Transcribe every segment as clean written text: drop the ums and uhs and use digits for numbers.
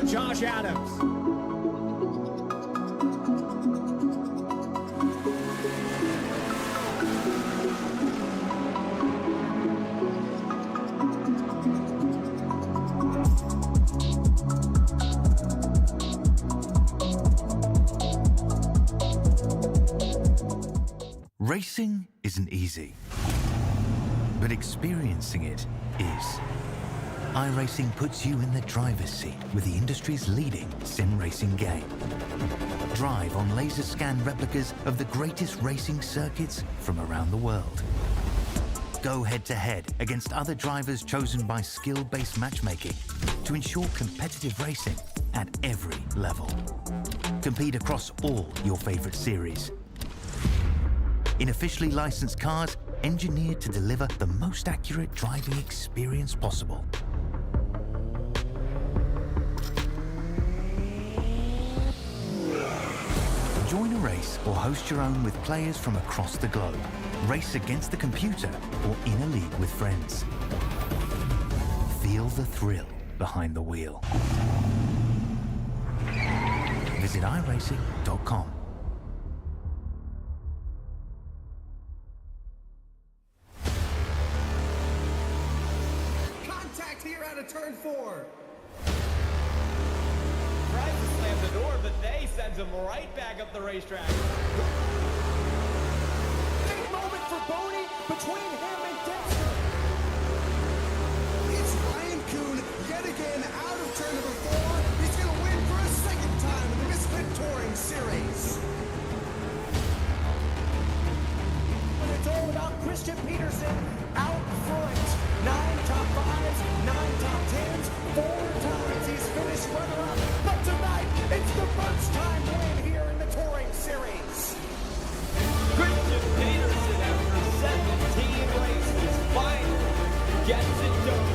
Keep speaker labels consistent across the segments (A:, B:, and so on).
A: to Josh Adams.
B: Racing isn't easy, but experiencing it is. iRacing puts you in the driver's seat with the industry's leading sim racing game. Drive on laser scan replicas of the greatest racing circuits from around the world. Go head-to-head against other drivers chosen by skill-based matchmaking to ensure competitive racing at every level. Compete across all your favorite series in officially licensed cars engineered to deliver the most accurate driving experience possible. Join a race or host your own with players from across the globe. Race against the computer or in a league with friends. Feel the thrill behind the wheel. Visit iRacing.com.
A: Here out of turn 4.
C: Tries to slam the door, but they sends him right back up the racetrack.
A: Big moment for Boney between him and Dexter. It's Ryan Kuhn yet again out of turn number 4. He's going to win for a second time in the Misfit Touring Series. But it's all about Christian Peterson out front. 9 top 5s, 9 top 10s, 4 times he's finished runner-up. But tonight, it's the first time win here in the Touring Series.
C: Christian Peterson, after 17 races, finally gets it done.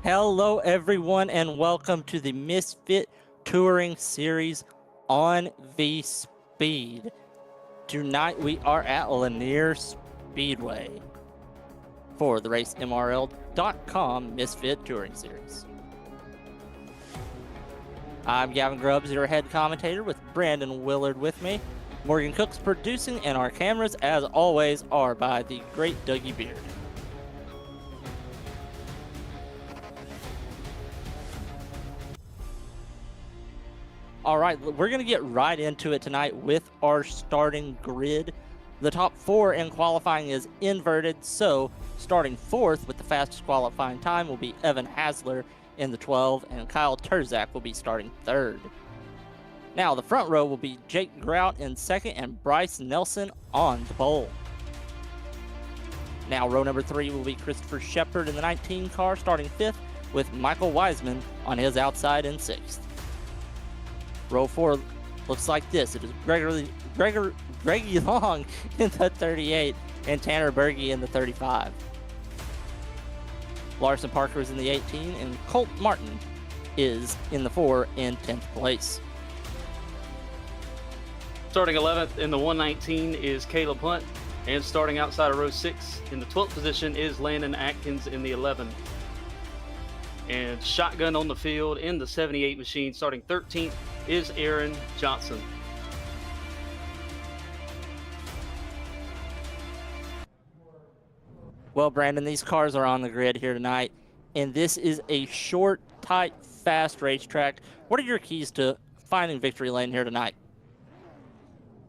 D: Hello everyone and welcome to the Misfit Touring Series on V-Speed. Tonight we are at Lanier Speedway for the RaceMRL.com Misfit Touring Series. I'm Gavin Grubbs, your head commentator, with Brandon Willard with me. Morgan Cook's producing, and our cameras, as always, are by the great Dougie Beard. All right, we're going to get right into it tonight with our starting grid. The top 4 in qualifying is inverted, so starting 4th with the fastest qualifying time will be Evan Hasler in the 12, and Kyle Terzak will be starting 3rd. Now, the front row will be Jake Grout in 2nd and Bryce Nelson on the pole. Now, row number 3 will be Christopher Shepard in the 19 car, starting 5th, with Michael Wiseman on his outside in 6th. Row 4 looks like this. It is Greggy Long in the 38 and Tanner Berge in the 35. Larson Parker is in the 18 and Colt Martin is in the 4 in 10th place.
E: Starting 11th in the 119 is Caleb Hunt, and starting outside of row 6 in the 12th position is Landon Atkins in the 11. And shotgun on the field in the 78 machine, starting 13th, is Aaron Johnson.
D: Well, Brandon, these cars are on the grid here tonight, and this is a short, tight, fast racetrack. What are your keys to finding victory lane here tonight?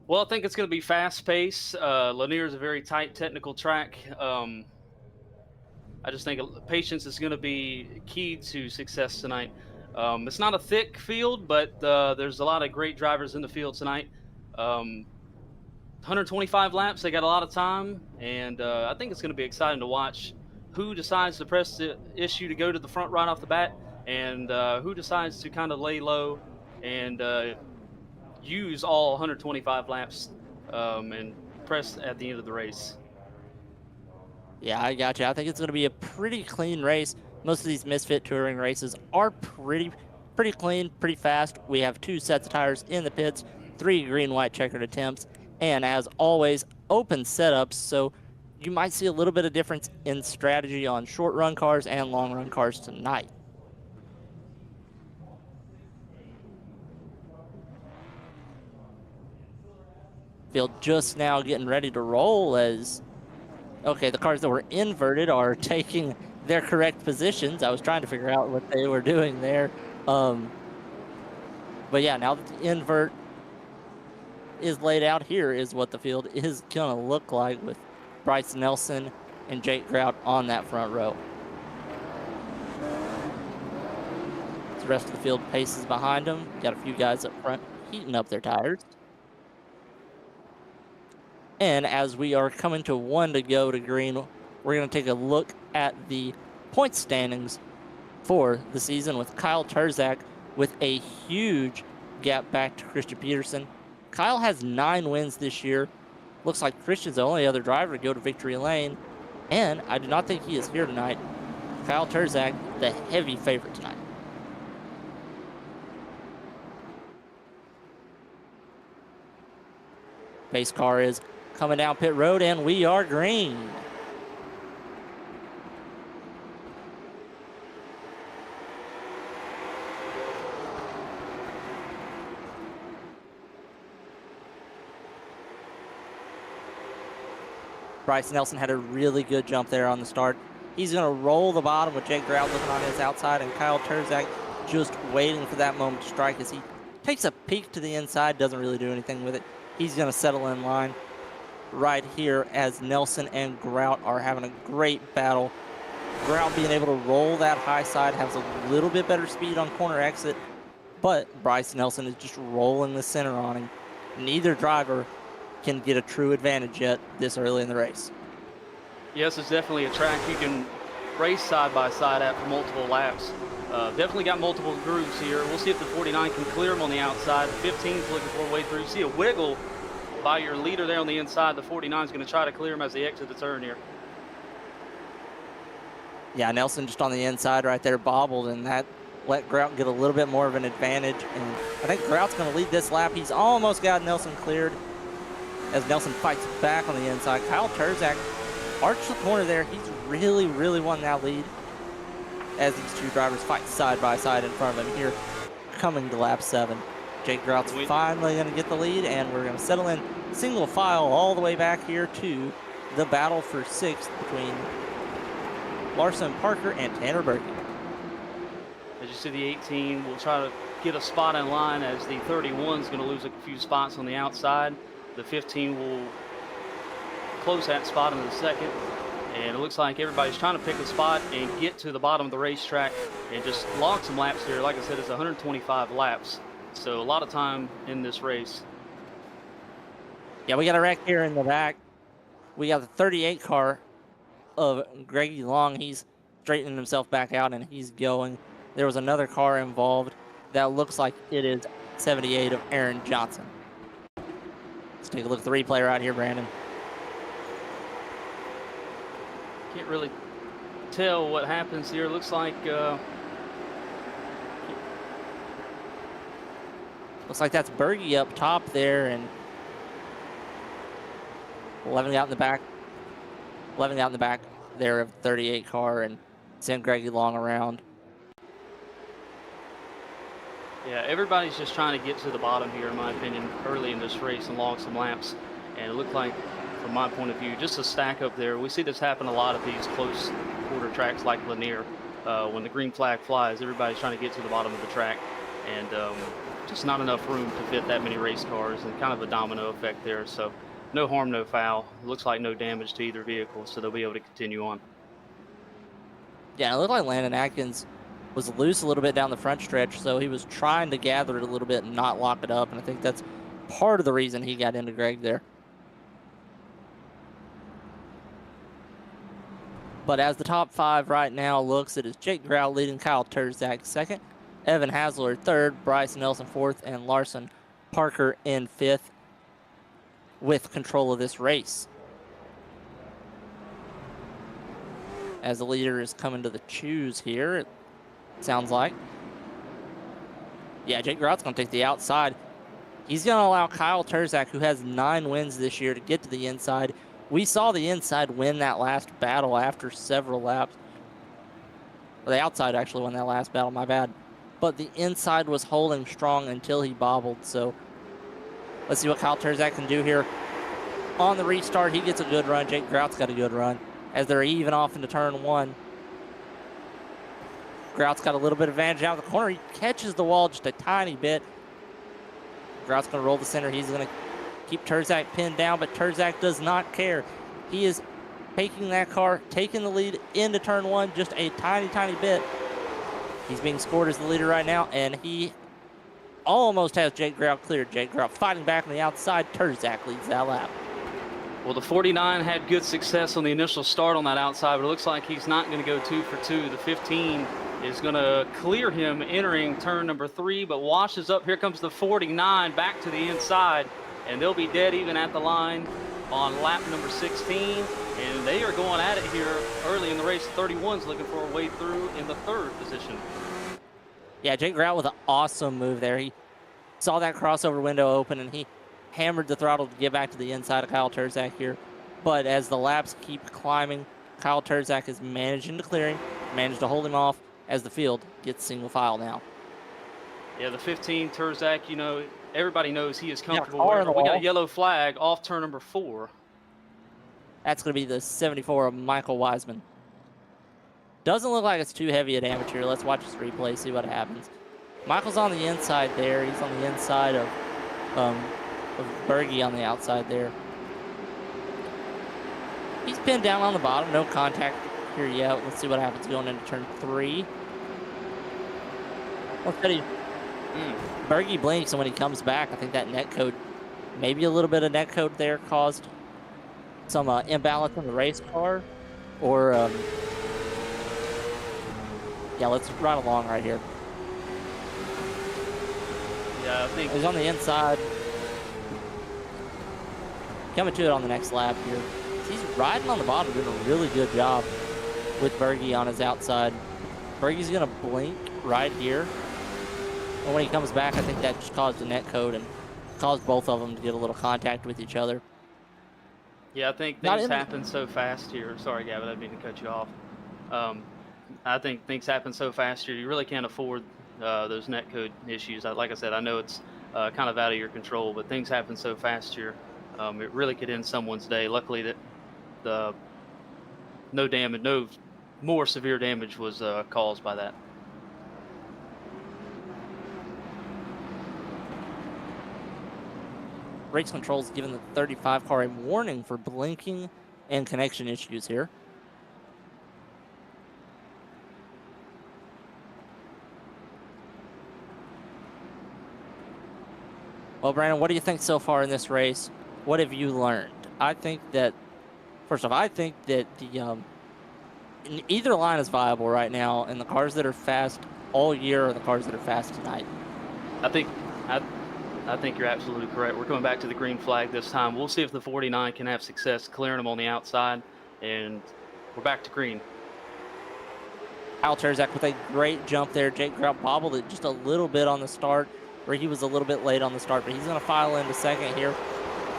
E: Well, I think it's going to be fast-paced. LANIER is a very tight technical track. I just think patience is going to be key to success tonight. It's not a thick field, but there's a lot of great drivers in the field tonight. 125 laps, they got a lot of time, and I think it's going to be exciting to watch who decides to press the issue to go to the front right off the bat, and who decides to kind of lay low and use all 125 laps and press at the end of the race.
D: Yeah, I got you. I think it's going to be a pretty clean race. Most of these Misfit touring races are pretty clean, pretty fast. We have 2 sets of tires in the pits, 3 green-white checkered attempts, and as always, open setups. So you might see a little bit of difference in strategy on short-run cars and long-run cars tonight. Field just now getting ready to roll as, okay, the cars that were inverted are taking their correct positions. I was trying to figure out what they were doing there. But yeah, now that the invert is laid out, here is what the field is going to look like with Bryce Nelson and Jake Grout on that front row. The rest of the field paces behind them. Got a few guys up front heating up their tires. And as we are coming to 1 to go to green, we're going to take a look at the point standings for the season with Kyle Terzak with a huge gap back to Christian Peterson. Kyle has 9 wins this year. Looks like Christian's the only other driver to go to victory lane. And I do not think he is here tonight. Kyle Terzak, the heavy favorite tonight. Pace car is coming down pit road, and we are green. Bryce Nelson had a really good jump there on the start. He's going to roll the bottom with Jake Grout looking on his outside, and Kyle Terzak just waiting for that moment to strike as he takes a peek to the inside, doesn't really do anything with it. He's going to settle in line right here as Nelson and Grout are having a great battle. Grout being able to roll that high side, has a little bit better speed on corner exit, but Bryce Nelson is just rolling the center on him. Neither driver can get a true advantage yet this early in the race.
E: Yes, it's definitely a track you can race side by side at for multiple laps. Definitely got multiple grooves here. We'll see if the 49 can clear them on the outside. The 15 is looking for a way through. You see a wiggle by your leader there on the inside. The 49 is going to try to clear him as they exit the turn here.
D: Yeah, Nelson just on the inside right there bobbled, and that let Grout get a little bit more of an advantage. And I think Grout's going to lead this lap. He's almost got Nelson cleared as Nelson fights back on the inside. Kyle Terzak arched the corner there. He's really won that lead as these two drivers fight side by side in front of him here coming to lap 7. Jake Grout's finally going to get the lead, and we're going to settle in single file all the way back here to the battle for 6th between Larson Parker and Tanner Berkey.
E: As you see, the 18 will try to get a spot in line as the 31 is going to lose a few spots on the outside. The 15 will close that spot in the second. And it looks like everybody's trying to pick a spot and get to the bottom of the racetrack and just log some laps here. Like I said, it's 125 laps. So a lot of time in this race.
D: Yeah, we got a wreck here in the back. We got the 38 car of Greggy Long. He's straightening himself back out and he's going. There was another car involved that looks like it is 78 of Aaron Johnson. Let's take a look at the replay right here, Brandon.
E: Can't really tell what happens here. Looks like
D: that's Berge up top there, and 11 out in the back. 11 out in the back there of 38 car and send Greggy Long around.
E: Yeah, everybody's just trying to get to the bottom here, in my opinion, early in this race and log some laps. And it looked like, from my point of view, just a stack up there. We see this happen a lot at these close quarter tracks like Lanier. When the green flag flies, everybody's trying to get to the bottom of the track. And just not enough room to fit that many race cars, and kind of a domino effect there. So no harm, no foul. Looks like no damage to either vehicle, so they'll be able to continue on.
D: Yeah, it looked like Landon Atkins was loose a little bit down the front stretch, so he was trying to gather it a little bit and not lock it up, and I think that's part of the reason he got into Greg there. But as the top 5 right now looks, it is Jake Grau leading, Kyle Terzak second, Evan Hasler third, Bryce Nelson fourth, and Larson Parker in fifth with control of this race. As the leader is coming to the choose here, it sounds like. Yeah, Jake Grau's going to take the outside. He's going to allow Kyle Terzak, who has 9 wins this year, to get to the inside. We saw the inside win that last battle after several laps. Well, the outside actually won that last battle, my bad. But the inside was holding strong until he bobbled. So let's see what Kyle Terzak can do here. On the restart, he gets a good run. Jake Grout's got a good run as they're even off into turn 1. Grout's got a little bit of advantage out of the corner. He catches the wall just a tiny bit. Grout's going to roll the center. He's going to keep Terzak pinned down, but Terzak does not care. He is taking that car, taking the lead into turn 1 just a tiny, tiny bit. He's being scored as the leader right now, and he almost has Jake Grout cleared. Jake Grout fighting back on the outside. Terzak leads that lap.
E: Well, the 49 had good success on the initial start on that outside, but it looks like he's not going to go 2 for 2. The 15 is going to clear him entering turn number 3, but washes up. Here comes the 49 back to the inside, and they'll be dead even at the line on lap number 16. And they are going at it here early in the race. 31's looking for a way through in the 3rd position.
D: Yeah, Jake Grout with an awesome move there. He saw that crossover window open, and he hammered the throttle to get back to the inside of Kyle Terzak here. But as the laps keep climbing, Kyle Terzak is managing to clear him, managed to hold him off as the field gets single file now.
E: Yeah, the 15 Terzak, you know, everybody knows he is comfortable.
D: car in the
E: We got a
D: wall.
E: yellow flag off turn number 4.
D: That's going to be the 74 of Michael Wiseman. Doesn't look like it's too heavy a damage here. Let's watch this replay, see what happens. Michael's on the inside there. He's on the inside of Berge on the outside there. He's pinned down on the bottom. No contact here yet. Let's see what happens going into turn 3. Well, Berge blinks, and when he comes back, I think that net code, maybe a little bit of net code there caused some imbalance in the race car. Or, yeah, let's run along right here.
E: Yeah, I think
D: He's on the inside. Coming to it on the next lap here. He's riding on the bottom, doing a really good job with Berge on his outside. Berge's going to blink right here. And when he comes back, I think that just caused a net code and caused both of them to get a little contact with each other.
E: Yeah, I think
D: Not
E: things
D: in-
E: happen so fast here. Sorry, Gavin, I didn't mean to cut you off. I think things happen so fast here. You really can't afford those net code issues. Like I said, I know it's kind of out of your control, but things happen so fast here. It really could end someone's day. Luckily, that no more severe damage was caused by that.
D: Race control's giving the 35 car a warning for blinking and connection issues here. Well, Brandon, what do you think so far in this race? What have you learned? I think that, first off, the either line is viable right now, and the cars that are fast all year are the cars that are fast tonight.
E: I think you're absolutely correct. We're coming back to the green flag this time. We'll see if the 49 can have success clearing them on the outside, and we're back to green.
D: Kyle Terzak with a great jump there. Jake Grout bobbled it just a little bit on the start, where he was a little bit late on the start, but he's going to file into second here.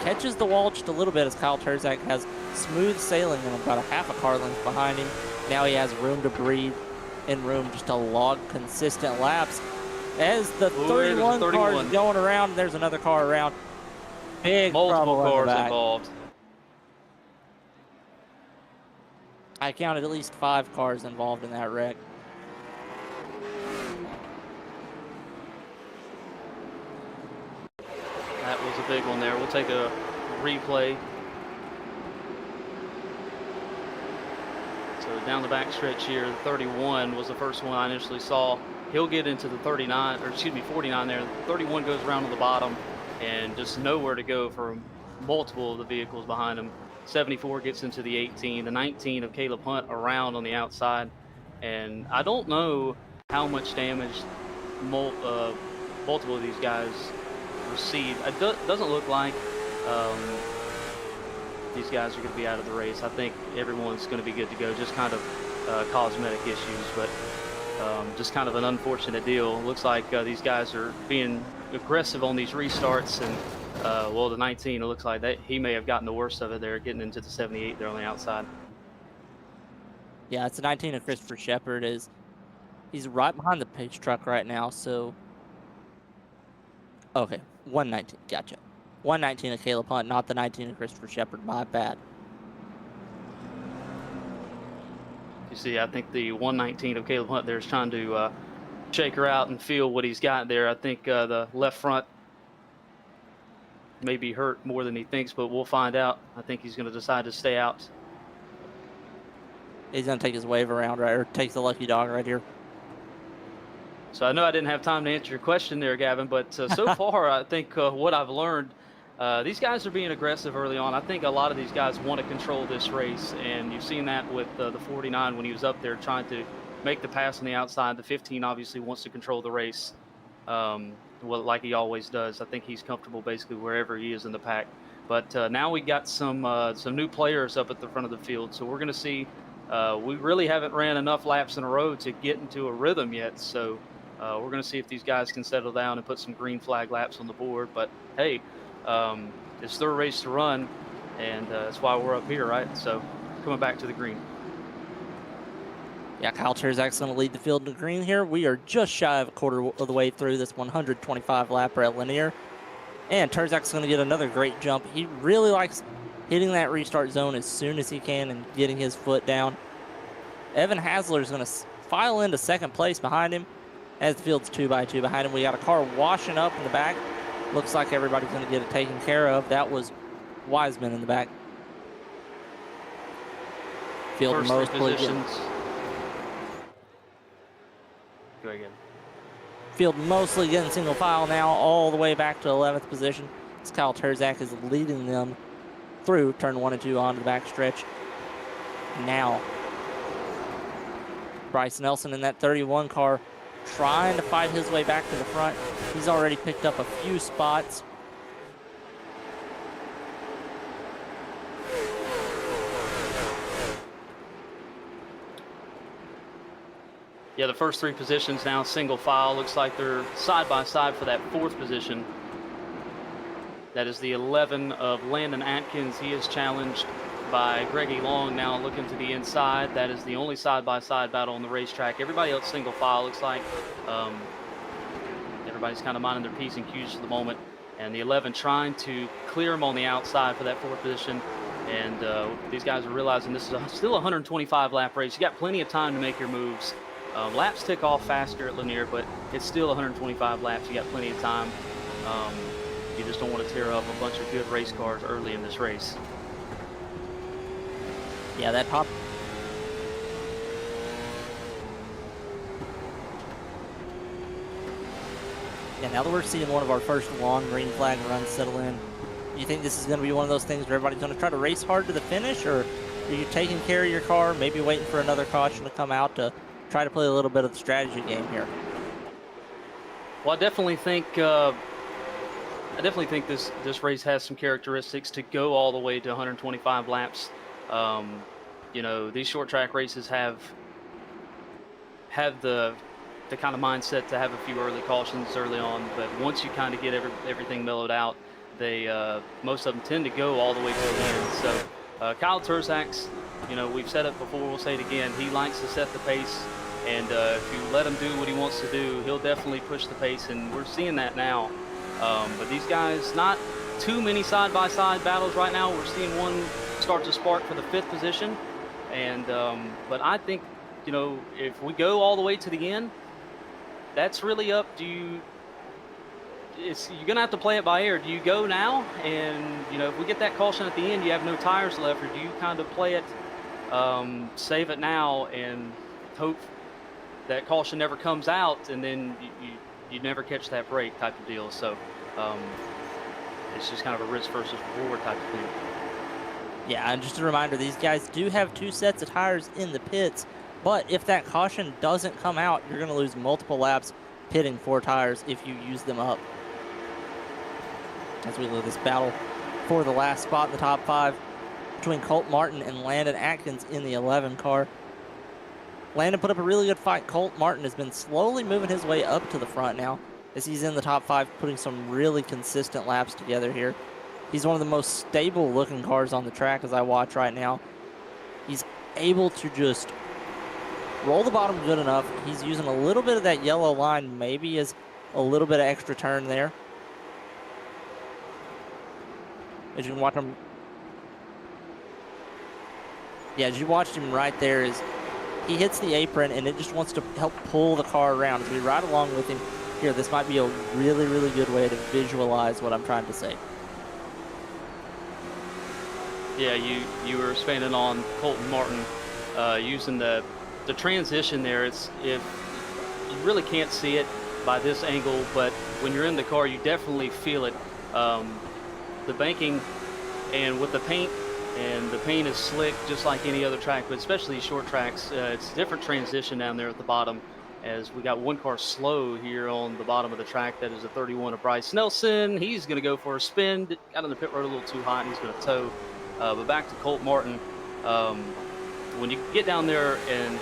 D: catches the wall just a little bit as Kyle Terzak has smooth sailing and about a half a car length behind him. Now he has room to breathe and room just to log consistent laps. As the 31 car is going around, there's another car around. Big
E: multiple
D: trouble
E: cars involved.
D: I counted at least 5 cars involved in that wreck.
E: That was a big one there. We'll take a replay. So down the back stretch here, the 31 was the first one I initially saw. He'll get into the 39, or excuse me, 49 there. The 31 goes around to the bottom and just nowhere to go for multiple of the vehicles behind him. 74 gets into the 18, the 19 of Caleb Hunt around on the outside. And I don't know how much damage multiple of these guys received. It doesn't look like these guys are going to be out of the race. I think everyone's going to be good to go, just kind of cosmetic issues, but just kind of an unfortunate deal. Looks like these guys are being aggressive on these restarts, and well, the 19, it looks like that he may have gotten the worst of it there, getting into the 78 there on the outside.
D: Yeah, it's the 19 of Christopher Shepard. He's right behind the page truck right now, so okay, 119, gotcha. 119 of Caleb Hunt, not the 19 of Christopher Shepard, my bad.
E: You see, I think the 119 of Caleb Hunt there is trying to shake her out and feel what he's got there. I think the left front may be hurt more than he thinks, but we'll find out. I think he's going to decide to stay out.
D: He's going to take his wave around, right, or takes the lucky dog right here.
E: So I know I didn't have time to answer your question there, Gavin, but so far I think what I've learned, these guys are being aggressive early on. I think a lot of these guys want to control this race, and you've seen that with the 49 when he was up there trying to make the pass on the outside. The 15 obviously wants to control the race, well, like he always does. I think he's comfortable basically wherever he is in the pack. But now we got some new players up at the front of the field, so we're going to see. We really haven't ran enough laps in a row to get into a rhythm yet, so we're going to see if these guys can settle down and put some green flag laps on the board. But hey, it's their race to run, and that's why we're up here, right? So coming back to the green.
D: Yeah, Kyle Terzak's going to lead the field in the green here. We are just shy of a quarter of the way through this 125 lapper at LANIER. And Terzak's going to get another great jump. He really likes hitting that restart zone as soon as he can and getting his foot down. Evan Hasler is going to file into second place behind him as the field's 2x2 behind him. We got a car washing up in the back. Looks like everybody's going to get it taken care of. That was Wiseman in the back. Field
E: First
D: most
E: positions. Go again.
D: Field mostly getting single file now, all the way back to 11th position. As Kyle Terzak is leading them through turn 1 and 2 onto the back stretch. Now, Bryce Nelson in that 31 car trying to fight his way back to the front. He's already picked up a few spots.
E: Yeah, the first 3 positions now single file. Looks like they're side by side for that 4th position. That is the 11 of Landon Atkins. He is challenged by Greggy Long now looking to the inside. That is the only side-by-side battle on the racetrack. Everybody else single file, looks like. Everybody's kind of minding their P's and Q's for the moment. And the 11 trying to clear him on the outside for that 4th position. And these guys are realizing this is still a 125 lap race. You got plenty of time to make your moves. Laps tick off faster at LANIER, but it's still 125 laps. You got plenty of time. You just don't want to tear up a bunch of good race cars early in this race.
D: Yeah, that top. Yeah, now that we're seeing one of our first long green flag runs settle in, do you think this is going to be one of those things where everybody's going to try to race hard to the finish, or are you taking care of your car, maybe waiting for another caution to come out to try to play a little bit of the strategy game here?
E: Well, I definitely think this race has some characteristics to go all the way to 125 laps. You know, these short track races have the kind of mindset to have a few early cautions early on, but once you kind of get everything mellowed out, they most of them tend to go all the way to the end. So Kyle Terzak's, we've said it before, we'll say it again. He likes to set the pace, and if you let him do what he wants to do, he'll definitely push the pace, and we're seeing that now. But these guys, not too many side-by-side battles right now. We're seeing one start to spark for the 5th position, and but I think, if we go all the way to the end, that's really up to you. You're gonna have to play it by ear. Do you go now, and if we get that caution at the end, you have no tires left, or do you kind of play it, save it now, and hope that caution never comes out, and then you never catch that break type of deal? So it's just kind of a risk versus reward type of thing.
D: Yeah, and just a reminder, these guys do have 2 sets of tires in the pits, but if that caution doesn't come out, you're going to lose multiple laps pitting 4 tires if you use them up. As we look at this battle for the last spot in the top 5 between Colt Martin and Landon Atkins in the 11 car. Landon put up a really good fight. Colt Martin has been slowly moving his way up to the front now as he's in the top 5, putting some really consistent laps together here. He's one of the most stable looking cars on the track as I watch right now. He's able to just roll the bottom good enough. He's using a little bit of that yellow line, maybe as a little bit of extra turn there. As you can watch him. Yeah, as you watched him right there, is he hits the apron and it just wants to help pull the car around. As we ride along with him here, this might be a really, really good way to visualize what I'm trying to say.
E: Yeah, you were spending on Colton Martin using the transition there. If you really can't see it by this angle, but when you're in the car, you definitely feel it. The banking and with the paint, and the paint is slick just like any other track, but especially short tracks. It's a different transition down there at the bottom, as we got one car slow here on the bottom of the track. That is a 31 of Bryce Nelson. He's going to go for a spin. Got in the pit road a little too hot, and he's going to tow. But back to Colt Martin. When you get down there and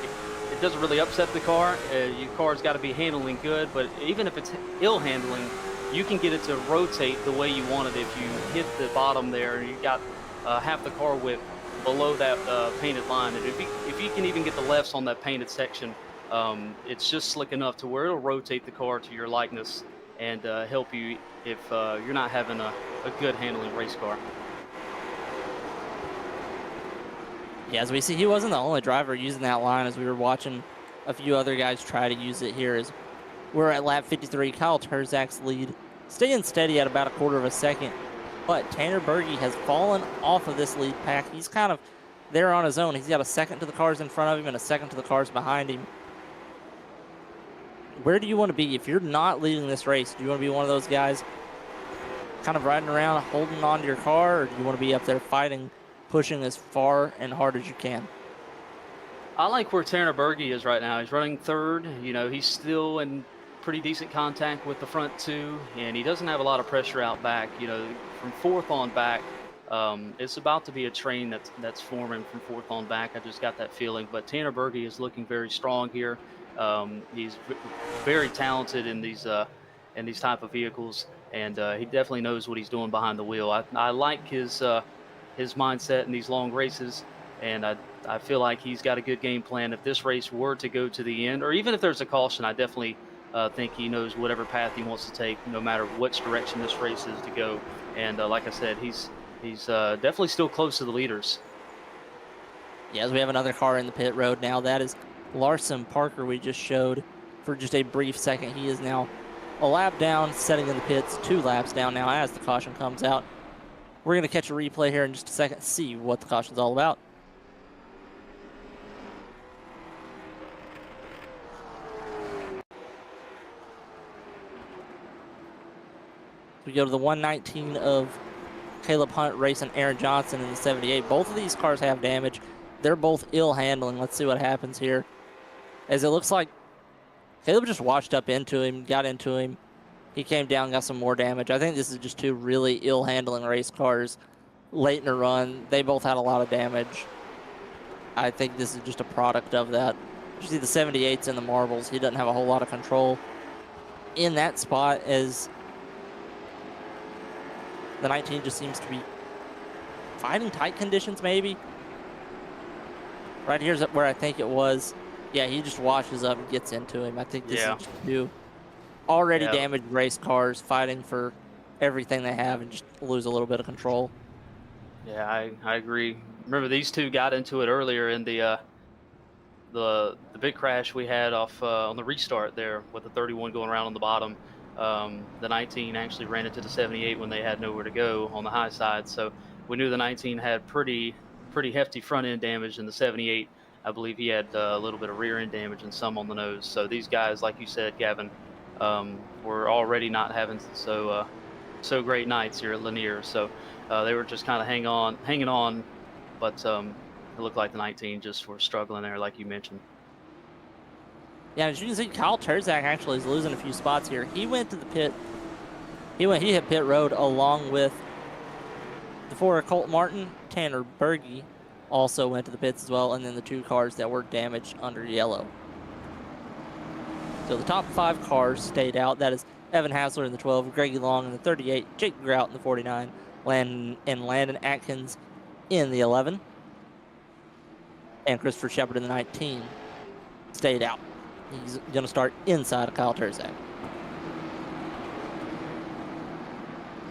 E: it doesn't really upset the car, your car's got to be handling good, but even if it's ill handling, you can get it to rotate the way you want it if you hit the bottom there and you got half the car width below that painted line. And if you can even get the lefts on that painted section, it's just slick enough to where it'll rotate the car to your likeness and help you if you're not having a good handling race car.
D: Yeah, as we see, he wasn't the only driver using that line, as we were watching a few other guys try to use it here. As we're at lap 53, Kyle Terzak's lead, staying steady at about a quarter of a second. But Tanner Berge has fallen off of this lead pack. He's kind of there on his own. He's got a second to the cars in front of him and a second to the cars behind him. Where do you want to be? If you're not leading this race, do you want to be one of those guys kind of riding around holding on to your car, or do you want to be up there fighting, pushing as far and hard as you can?
E: I like where Tanner Berge is right now. He's running 3rd. He's still in pretty decent contact with the front 2, and he doesn't have a lot of pressure out back. From 4th on back, it's about to be a train that's forming from 4th on back. I just got that feeling. But Tanner Berge is looking very strong here. He's very talented in these type of vehicles, and he definitely knows what he's doing behind the wheel. I like his mindset in these long races, and I feel like he's got a good game plan. If this race were to go to the end, or even if there's a caution, I definitely think he knows whatever path he wants to take, no matter which direction this race is to go. And like I said, he's definitely still close to the leaders.
D: Yeah, as we have another car in the pit road now. That is Larson Parker we just showed for just a brief second. He is now a lap down, setting in the pits, 2 laps down now as the caution comes out. We're going to catch a replay here in just a second, see what the caution's all about. We go to the 119 of Caleb Hunt racing Aaron Johnson in the 78. Both of these cars have damage. They're both ill handling. Let's see what happens here. As it looks like Caleb just washed up into him, got into him. He came down, got some more damage. I think this is just 2 really ill handling race cars late in the run. They both had a lot of damage. I think this is just a product of that. You see the 78's in the marbles. He doesn't have a whole lot of control in that spot, as The 19 just seems to be fighting tight conditions, maybe. Right here's where I think it was. Yeah, he just washes up and gets into him. I think this is just two already damaged race cars fighting for everything they have and just lose a little bit of control.
E: Yeah, I agree. Remember, these two got into it earlier in the big crash we had off on the restart there with the 31 going around on the bottom. The 19 actually ran into the 78 when they had nowhere to go on the high side. So we knew the 19 had pretty hefty front end damage, and the 78, I believe he had a little bit of rear end damage and some on the nose. So these guys, like you said, Gavin, were already not having so great nights here at Lanier. So they were just kind of hanging on, but it looked like the 19 just were struggling there, like you mentioned.
D: Yeah, as you can see, Kyle Terzak actually is losing a few spots here. He went to the pit. He hit pit road along with the 4 Colt Martin. Tanner Berge also went to the pits as well, and then the 2 cars that were damaged under yellow. So the top 5 cars stayed out. That is Evan Hasler in the 12, Greggy Long in the 38, Jake Grout in the 49, Landon Atkins in the 11, and Christopher Shepard in the 19 stayed out. He's going to start inside of Kyle Terzak.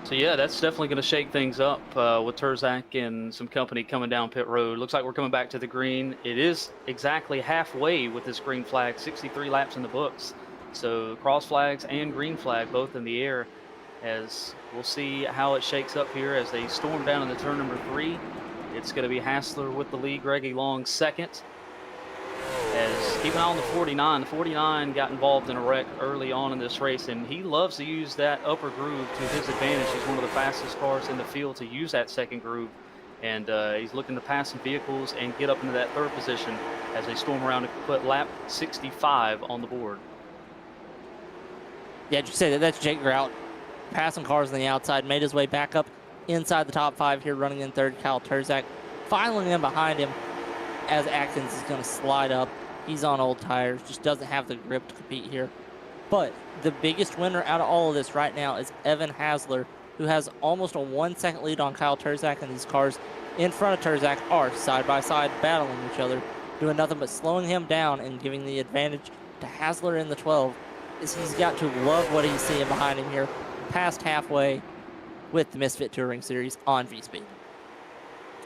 E: So yeah, that's definitely going to shake things up with Terzak and some company coming down pit road. Looks like we're coming back to the green. It is exactly halfway with this green flag, 63 laps in the books. So cross flags and green flag both in the air, as we'll see how it shakes up here as they storm down into turn number 3. It's going to be Hassler with the lead, Greggy Long second. As keep an eye on the 49. The 49 got involved in a wreck early on in this race, and he loves to use that upper groove to his advantage. He's one of the fastest cars in the field to use that second groove, and he's looking to pass some vehicles and get up into that 3rd position as they storm around and put lap 65 on the board.
D: Yeah, just say that's Jake Grout passing cars on the outside, made his way back up inside the top 5 here, running in 3rd. Kyle Terzak filing in behind him as Atkins is going to slide up. He's on old tires, just doesn't have the grip to compete here. But the biggest winner out of all of this right now is Evan Hasler, who has almost a 1-second lead on Kyle Terzak, and these cars in front of Terzak are side by side battling each other, doing nothing but slowing him down and giving the advantage to Hasler in the 12. Is he's got to love what he's seeing behind him here, past halfway with the Misfit Touring Series on V-Speed.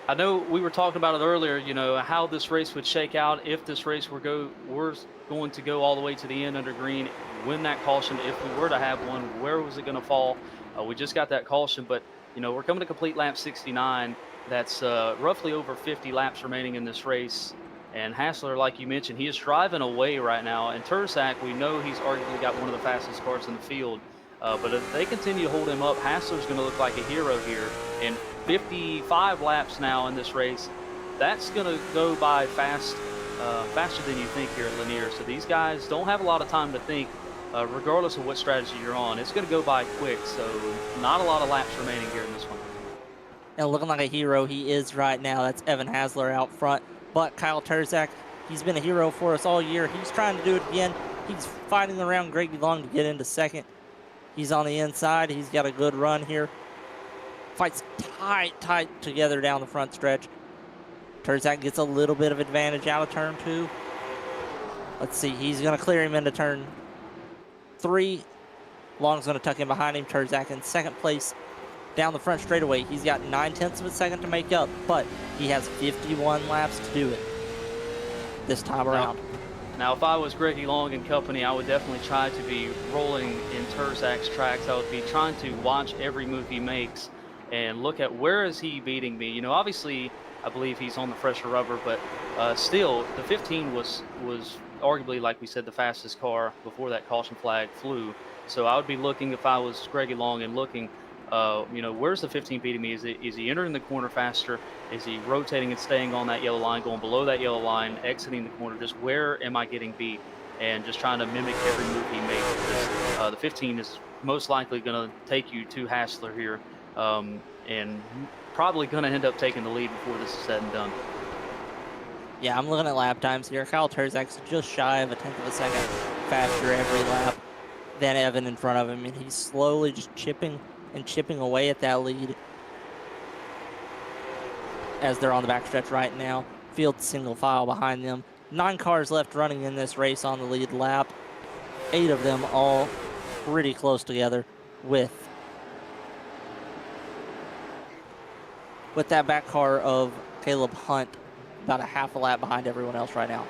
E: I know we were talking about it earlier, you know, how this race would shake out if this race were going to go all the way to the end under green, win that caution. If we were to have one, where was it going to fall? We just got that caution, but, you know, we're coming to complete lap 69. That's roughly over 50 laps remaining in this race. And Hassler, like you mentioned, he is driving away right now. And Terzak, we know he's arguably got one of the fastest cars in the field. But if they continue to hold him up, Hassler's going to look like a hero here. And 55 laps now in this race, that's going to go by faster than you think here at Lanier. So these guys don't have a lot of time to think, regardless of what strategy you're on. It's going to go by quick, so not a lot of laps remaining here in this one.
D: And looking like a hero he is right now. That's Evan Hasler out front. But Kyle Terzak, he's been a hero for us all year. He's trying to do it again. He's fighting around Greggy Long to get into second. He's on the inside. He's got a good run here. Fights tight together down the front stretch. Terzak gets a little bit of advantage out of turn 2. Let's see. He's going to clear him into turn 3. Long's going to tuck in behind him. Terzak in second place down the front straightaway. He's got 9/10 of a second to make up, but he has 51 laps to do it this time around.
E: Now, if I was Greggy Long and company, I would definitely try to be rolling in Terzak's tracks. I would be trying to watch every move he makes and look at where is he beating me. You know, obviously, I believe he's on the fresher rubber, but still, the 15 was arguably, like we said, the fastest car before that caution flag flew. So I would be looking, if I was Greggy Long, and looking, you know, where's the 15 beating me? Is he entering the corner faster? Is he rotating and staying on that yellow line, going below that yellow line, exiting the corner? Just where am I getting beat? And just trying to mimic every move he makes. Because, the 15 is most likely going to take you to Hassler here, and probably going to end up taking the lead before this is said and done.
D: Yeah, I'm looking at lap times here. Kyle Terzak's just shy of 1/10 of a second faster every lap than Evan in front of him, and he's slowly just chipping and chipping away at that lead as they're on the backstretch right now. Field single file behind them. 9 cars left running in this race on the lead lap. 8 of them all pretty close together with that back car of Caleb Hunt about a half a lap behind everyone else right now.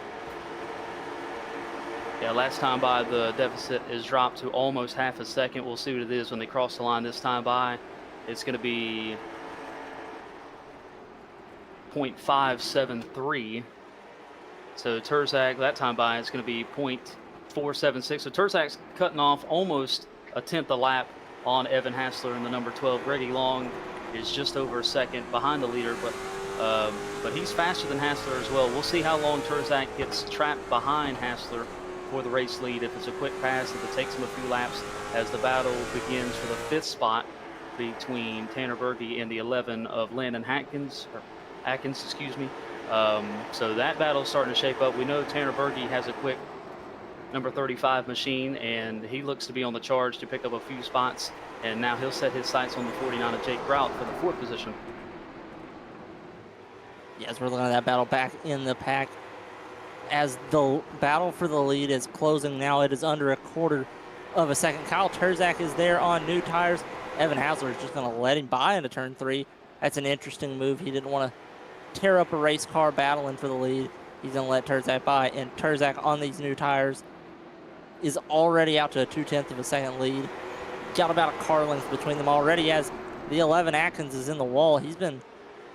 E: Yeah, last time by, the deficit is dropped to almost half a second. We'll see what it is when they cross the line this time by. It's going to be 0.573. So Terzak, that time by, is going to be 0.476. So Terzak's cutting off almost a tenth a lap on Evan Hassler in the number 12. Greggy Long is just over a second behind the leader, but he's faster than Hassler as well. We'll see how long Terzak gets trapped behind Hassler for the race lead. If it's a quick pass, if it takes him a few laps, as the battle begins for the 5th spot between Tanner Berge and the 11 of Landon Atkins, excuse me. So that battle's starting to shape up. We know Tanner Berge has a quick number 35 machine, and he looks to be on the charge to pick up a few spots. And now he'll set his sights on the 49 of Jake Grout for the 4th position.
D: Yes, we're looking at that battle back in the pack. As the battle for the lead is closing now, it is under a quarter of a second. Kyle Terzak is there on new tires. Evan Hassler is just going to let him by into turn 3. That's an interesting move. He didn't want to tear up a race car battling for the lead. He's going to let Terzak by, and Terzak on these new tires is already out to a 2/10 of a second lead. Got about a car length between them already, as the 11 Atkins is in the wall. He's been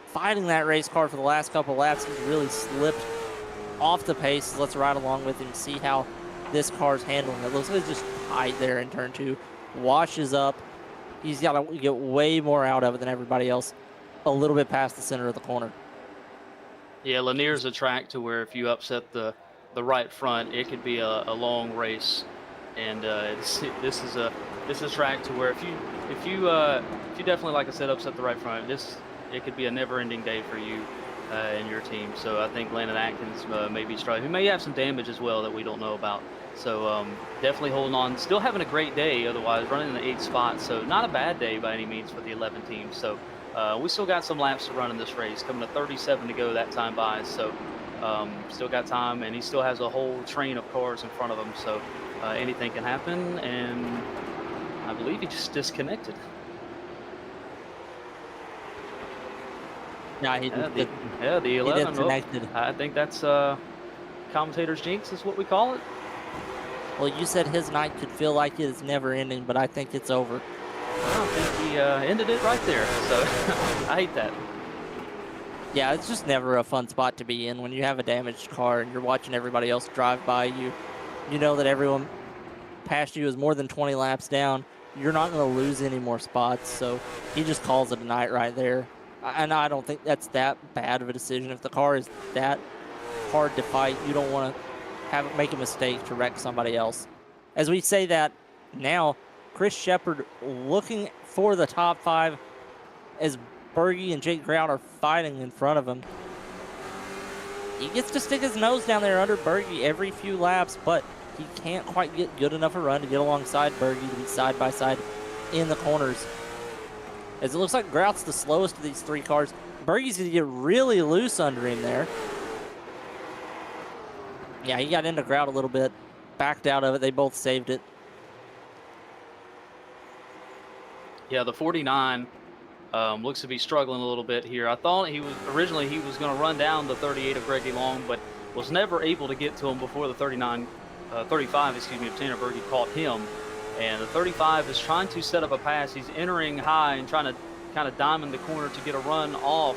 D: fighting that race car for the last couple laps. He's really slipped off the pace. Let's ride along with him, see how this car's handling it. Looks like it's just tight there in turn 2. Washes up. He's got to get way more out of it than everybody else, a little bit past the center of the corner.
E: Yeah, Lanier's a track to where if you upset the right front, it could be a long race. And this is a track to where if you definitely, like I said, upset the right front, it could be a never-ending day for you and your team. So I think Landon Atkins may be struggling. He may have some damage as well that we don't know about. So definitely holding on. Still having a great day otherwise, running in the 8th spot. So not a bad day by any means for the 11 team. So we still got some laps to run in this race. Coming to 37 to go that time by. So still got time, and he still has a whole train of cars in front of him. So anything can happen, and I believe he just disconnected.
D: Yeah,
E: the 11.
D: Disconnected.
E: I think that's commentator's jinx is what we call it.
D: Well, you said his night could feel like it is never ending, but I think it's over.
E: I think he ended it right there. So I hate that.
D: Yeah, it's just never a fun spot to be in when you have a damaged car and you're watching everybody else drive by you. You know that everyone past you is more than 20 laps down. You're not going to lose any more spots, so he just calls it a night right there. And I don't think that's that bad of a decision. If the car is that hard to fight, you don't want to make a mistake to wreck somebody else. As we say that now, Chris Shepard looking for the top 5 as Berge and Jake Grout are fighting in front of him. He gets to stick his nose down there under Berge every few laps, but he can't quite get good enough a run to get alongside Berge to be side by side in the corners. As it looks like Grout's the slowest of these 3 cars. Berge's going to get really loose under him there. Yeah, he got into Grout a little bit, backed out of it. They both saved it.
E: Yeah, the 49 looks to be struggling a little bit here. I thought originally he was going to run down the 38 of Greggy Long, but was never able to get to him before the 35, excuse me, of Tanner Berge caught him. And the 35 is trying to set up a pass. He's entering high and trying to kind of diamond the corner to get a run off.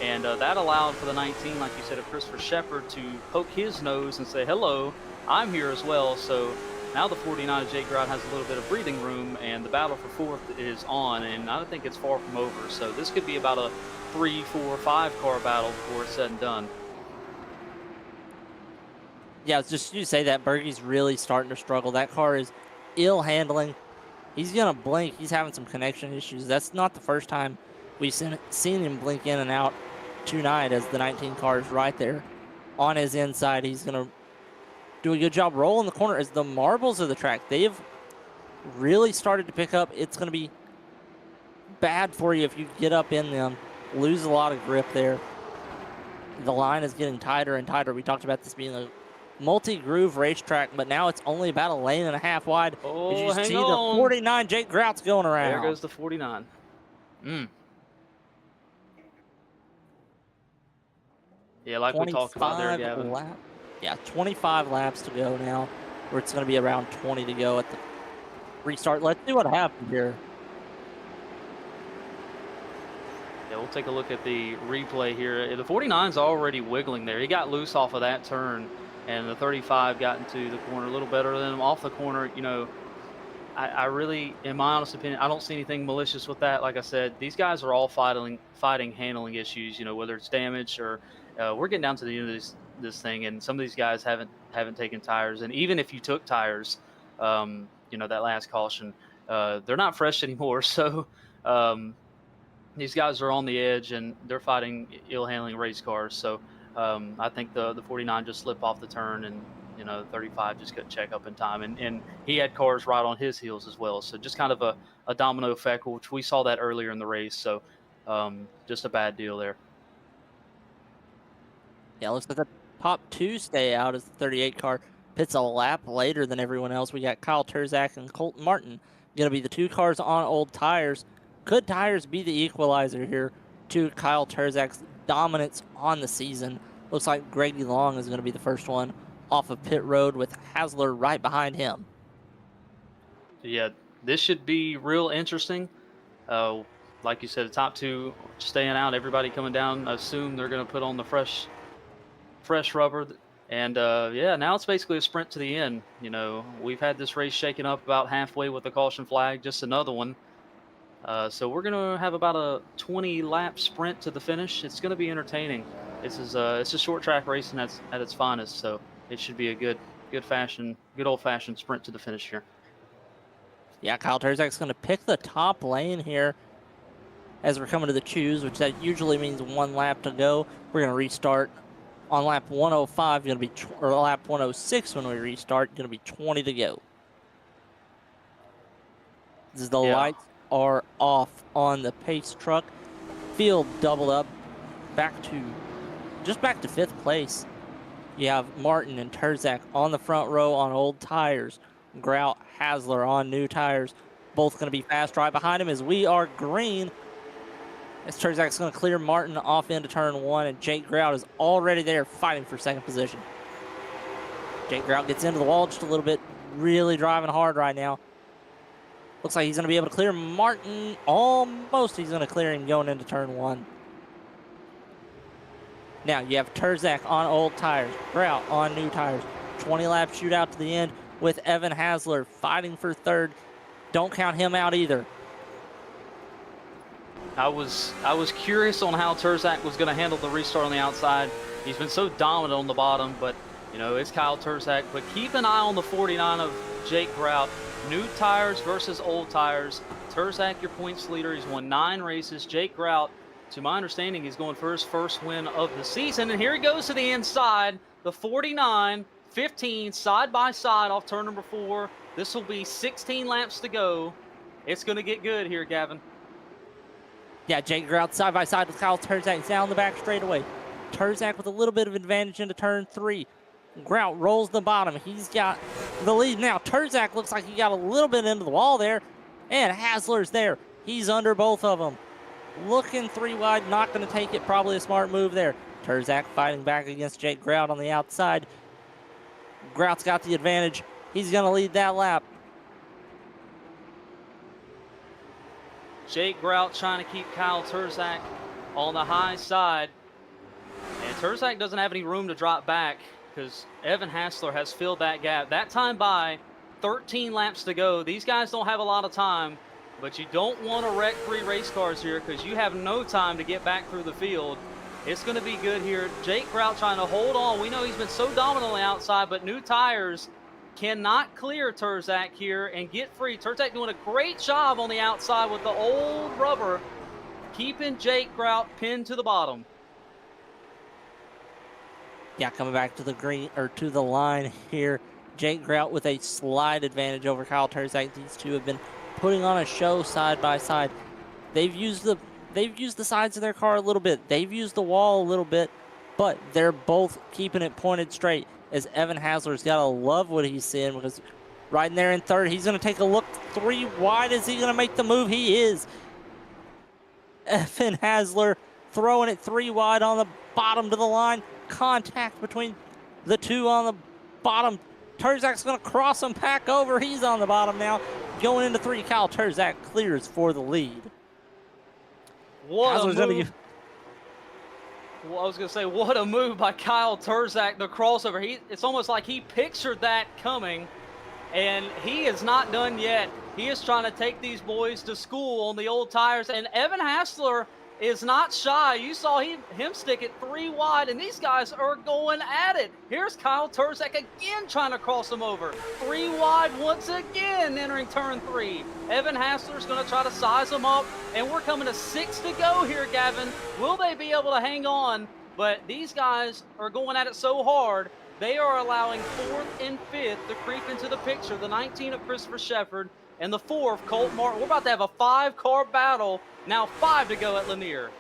E: And that allowed for the 19, like you said, of Christopher Shepard to poke his nose and say, hello, I'm here as well. So now the 49 of Jake Grout has a little bit of breathing room, and the battle for 4th is on. And I don't think it's far from over. So this could be about a 3, 4, 5 car battle before it's said and done.
D: Yeah, just you say that, Berge's really starting to struggle. That car is ill handling. He's gonna blink. He's having some connection issues. That's not the first time we've seen him blink in and out tonight, as the 19 car is right there on his inside. He's gonna do a good job rolling the corner as the marbles of the track, they've really started to pick up. It's gonna be bad for you if you get up in them. Lose a lot of grip there. The line is getting tighter and tighter. We talked about this being a multi-groove racetrack, but now it's only about a lane and a half wide.
E: Oh,
D: As you
E: hang
D: see
E: on.
D: the 49, Jake Grout's going around.
E: There goes the 49. Yeah, like we talked about there, Gavin.
D: 25 laps to go now, where it's going to be around 20 to go at the restart. Let's see what happens here.
E: Yeah, we'll take a look at the replay here. The 49's already wiggling there. He got loose off of that turn, and the 35 got into the corner a little better than him. Off the corner, you know, I really, in my honest opinion, I don't see anything malicious with that. Like I said, these guys are all fighting handling issues, you know, whether it's damage or we're getting down to the end of this thing, and some of these guys haven't taken tires. And even if you took tires, you know, that last caution, they're not fresh anymore. So these guys are on the edge, and they're fighting ill-handling race cars. So I think the 49 just slipped off the turn, and you know, 35 just couldn't check up in time, and he had cars right on his heels as well. So just kind of a domino effect, which we saw that earlier in the race. So just a bad deal there.
D: Yeah, looks like the top two stay out as the 38 car pits a lap later than everyone else. We got Kyle Terzak and Colton Martin going to be the two cars on old tires. Could tires be the equalizer here to Kyle Terzak's dominance on the season? Looks like Grady Long is going to be the first one off of pit road with Hasler right behind him.
E: Yeah, this should be real interesting. Like you said, the top two staying out, everybody coming down, assume they're going to put on the fresh rubber. And yeah, now it's basically a sprint to the end. You know, we've had this race shaken up about halfway with the caution flag, just another one. So we're going to have about a 20-lap sprint to the finish. It's going to be entertaining. It's a short track racing at its finest, so it should be a good old-fashioned sprint to the finish here.
D: Yeah, Kyle Terzak's going to pick the top lane here as we're coming to the choose, which that usually means one lap to go. We're going to restart on lap 105, or lap 106 when we restart, going to be 20 to go. As the lights are off on the pace truck. Field doubled up back to fifth place. You have Martin and Terzak on the front row on old tires. Grout, Hasler on new tires. Both going to be fast right behind him as we are green. As Terzak's going to clear Martin off into turn one, and Jake Grout is already there fighting for second position. Jake Grout gets into the wall just a little bit, really driving hard right now. Looks like he's going to be able to clear Martin. Almost he's going to clear him going into turn one. Now you have Terzak on old tires, Grout on new tires. 20-lap shootout to the end with Evan Hasler fighting for third. Don't count him out either.
E: I was curious on how Terzak was going to handle the restart on the outside. He's been so dominant on the bottom, but you know, it's Kyle Terzak. But keep an eye on the 49 of Jake Grout. New tires versus old tires. Terzak, your points leader. He's won 9 races. Jake Grout, to my understanding, he's going for his first win of the season. And here he goes to the inside. The 49, 15, side by side off turn number 4. This will be 16 laps to go. It's going to get good here, Gavin.
D: Yeah, Jake Grout side by side with Kyle Terzak down the back straightaway. Terzak with a little bit of advantage into turn 3. Grout rolls the bottom. He's got the lead now. Terzak looks like he got a little bit into the wall there. And Hasler's there. He's under both of them. Looking 3 wide, not going to take it. Probably a smart move there. Terzak fighting back against Jake Grout on the outside. Grout's got the advantage. He's going to lead that lap.
E: Jake Grout trying to keep Kyle Terzak on the high side. And Terzak doesn't have any room to drop back because Evan Hasler has filled that gap. That time by 13 laps to go. These guys don't have a lot of time, but you don't want to wreck 3 race cars here because you have no time to get back through the field. It's going to be good here. Jake Grout trying to hold on. We know he's been so dominant on the outside, but new tires cannot clear Terzak here and get free. Terzak doing a great job on the outside with the old rubber, keeping Jake Grout pinned to the bottom.
D: Yeah, coming back to the green or to the line here. Jake Grout with a slide advantage over Kyle Terzak. These two have been putting on a show side by side. They've used the sides of their car a little bit. They've used the wall a little bit, but they're both keeping it pointed straight. As Evan Hasler's got to love what he's seeing, because right in there in third, he's going to take a look 3 wide. Is he going to make the move? He is. Evan Hasler throwing it 3 wide on the bottom to the line. Contact between the two on the bottom. Terzak's going to cross him back over. He's on the bottom now. Going into 3, Kyle Terzak clears for the lead.
E: What
D: Hasler's
E: a move. Well, I was going to say, what a move by Kyle Terzak, the crossover. It's almost like he pictured that coming, and he is not done yet. He is trying to take these boys to school on the old tires, and Evan Hasler is not shy. You saw him stick it 3 wide, and these guys are going at it. Here's Kyle Terzak again trying to cross him over. 3 wide once again entering turn 3. Evan Hasler's going to try to size him up, and we're coming to 6 to go here, Gavin. Will they be able to hang on? But these guys are going at it so hard, they are allowing 4th and 5th to creep into the picture. The 19 of Christopher Shepard and the 4th, Colt Martin. We're about to have a 5-car battle. Now 5 to go at Lanier.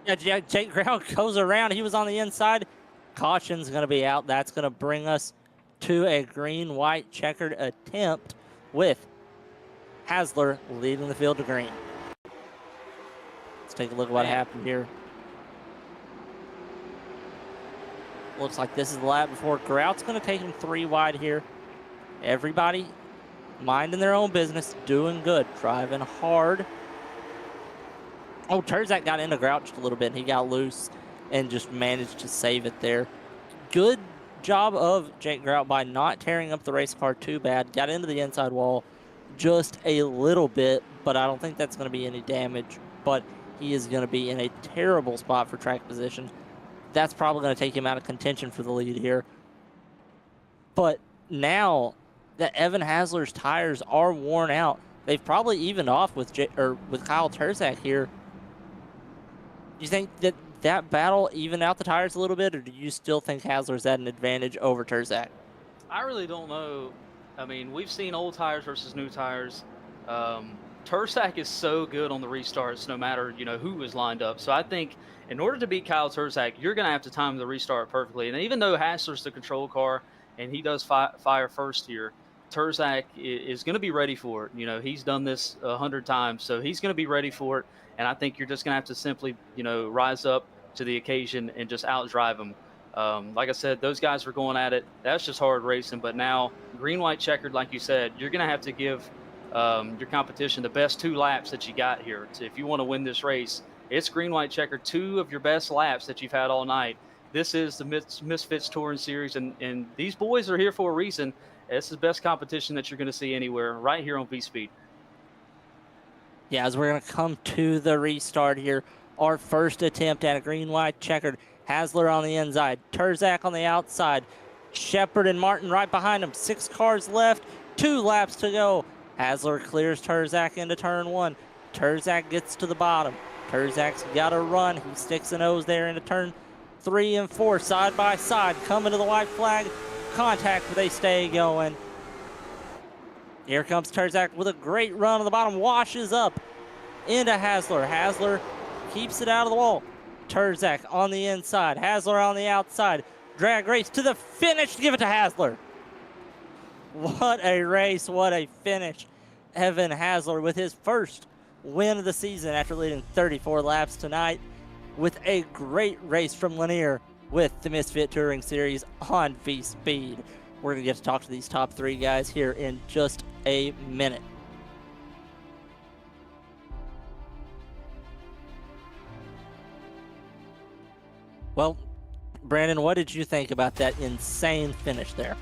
D: Yeah, Jake Grout goes around. He was on the inside. Caution's going to be out. That's going to bring us to a green-white checkered attempt with Hasler leading the field to green. Let's take a look at what happened here. Looks like this is the lap before. Grout's going to take him 3 wide here. Everybody minding their own business, doing good, driving hard. Oh, Terzak got into Grout just a little bit. He got loose and just managed to save it there. Good job of Jake Grout by not tearing up the race car too bad. Got into the inside wall just a little bit, but I don't think that's going to be any damage. But he is going to be in a terrible spot for track position. That's probably going to take him out of contention for the lead here. But now that Evan Hasler's tires are worn out, they've probably evened off with Kyle Terzak here. Do you think that battle evened out the tires a little bit, or do you still think Hasler's at an advantage over Terzak?
E: I really don't know. I mean, we've seen old tires versus new tires. Terzak is so good on the restarts, no matter who is lined up. So I think in order to beat Kyle Terzak, you're going to have to time the restart perfectly. And even though Hasler's the control car and he does fire first here, Terzak is going to be ready for it. He's done this 100 times, so he's going to be ready for it. And I think you're just going to have to simply, rise up to the occasion and just outdrive him. Like I said, those guys were going at it. That's just hard racing. But now, green-white checkered, like you said, you're going to have to give your competition the best 2 laps that you got here. So if you want to win this race, it's green-white checkered, 2 of your best laps that you've had all night. This is the Misfits Touring Series, and these boys are here for a reason. This is the best competition that you're going to see anywhere, right here on V-Speed.
D: Yeah, as we're going to come to the restart here, our first attempt at a green-white checkered. Hasler on the inside, Terzak on the outside, Shepard and Martin right behind him. 6 cars left, 2 laps to go. Hasler clears Terzak into turn 1. Terzak gets to the bottom. Terzak's got to run. He sticks a nose there into turn 3 and 4, side by side, coming to the white flag. Contact, but they stay going. Here comes Terzak with a great run on the bottom, washes up into Hasler. Hasler keeps it out of the wall. Terzak on the inside, Hasler on the outside. Drag race to the finish to give it to Hasler. What a race, what a finish. Evan Hasler with his first win of the season after leading 34 laps tonight, with a great race from Lanier with the Misfit Touring Series on V-Speed. We're going to get to talk to these top 3 guys here in just a minute. Well, Brandon, what did you think about that insane finish there?